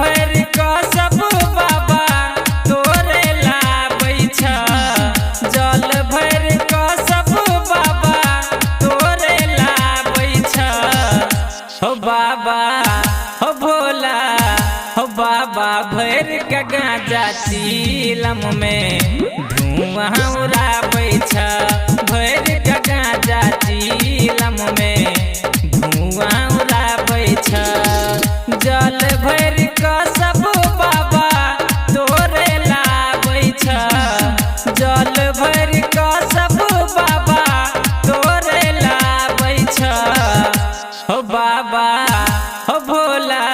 भर का सब बाबा तोरे लाबै छ। जल भर का सब बाबा तोरे लाबै छ। हो बाबा हो भोला हो बाबा भर का गांजा चीलम में धुआं उड़ाबै छ। भर का गांजा चीलम में धुआं उड़ाबै छ। जल भर का सब बाबा तोरे लाबै छ। जल भर का सब बाबा तोरे लाबै छ। हो बाबा हो भोला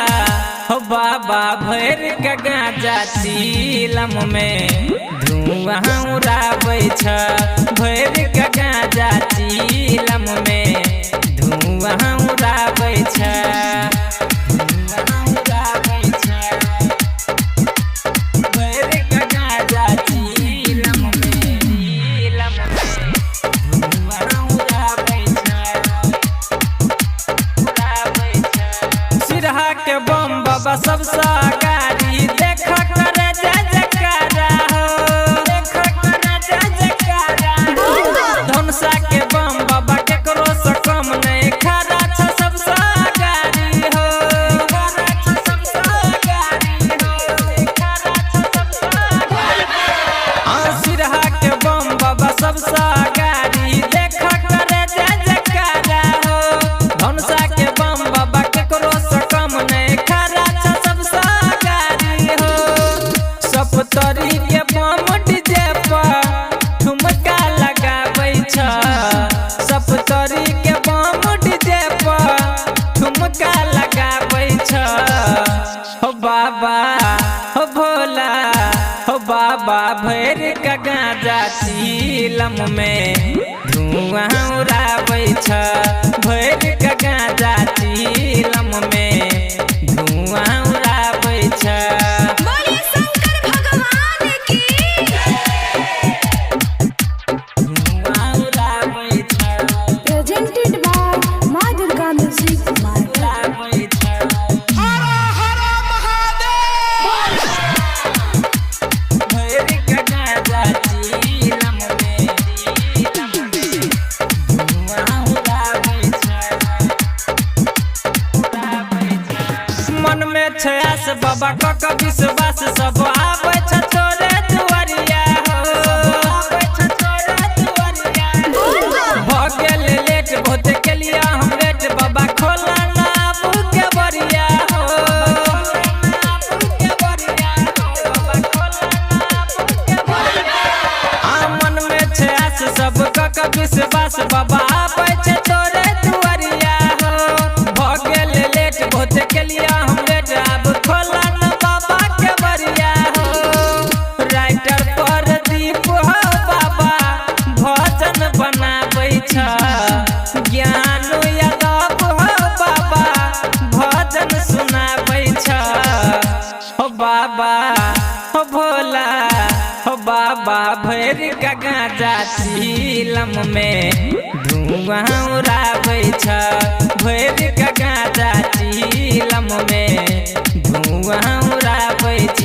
हो बाबा भर का गांजा चीलम में धुआं उड़ाबै छ। भर का गांजा चीलम में धुआं उड़ाबै छ। सिरहा के बम बाबा सबसे गाड़ी देख कर जय जयकारा हो। देख कर जय जयकारा धनुषा के बम बाबा केकरो से कम नहीं खड़ा छ सबसे गाड़ी हो। खड़ा छ सबसे गाड़ी हो। खड़ा छ सबसे गाड़ी। सिरहा के बम बाबा सबसे गाड़ी देख कर जय जयकारा हो। धनुषा के बम बाबा केकरो से कम नहीं खड़ा छ सबसे गाड़ी हो। सप्तरी के बम डीजे पर ठुमका लगाबै छ। सप्तरी के बम डीजे पर ठुमका लगाबै छ। हो बाबा हो भोला हो बाबा भर का गांजा चीलम में धुआं उड़ाबै छ। भर का गांजा चीलम में धुआं उड़ाबै छ। बोलिए शंकर भगवान की। धुआं उड़ाबै छ। प्रेजेंटेड बाय माँ दुर्गा म्यूजिक मार्केट। उड़ाबै छ। भर का गांजा चीलम में धुआं उड़ाबै छ। मन में छै आस बाबा का विश्वास सब आबै छ तोरे दुआरिया हो। आबै छ तोरे दुआरिया। भ गेल लेट बहुत के लिया हम लेट बाबा खोला ना आबू के बरिया हो। मन में छै आस सब का विश्वास बाबा आबै छ तोरे दुआरिया हो। भ गेल लेट बहुत के लिया हम लेट अब खोला न बाबा के बरिया हो। राइटर पर दीप हो बाबा भजन बनाबै छ। ज्ञान यादव हो बाबा भजन सुनाबै छ। हो बाबा हो भोला हो बाबा भर का गांजा चीलम में धुआं उड़ाबै छ। भर का गांजा चीलम में धुआं उड़ाबै छ।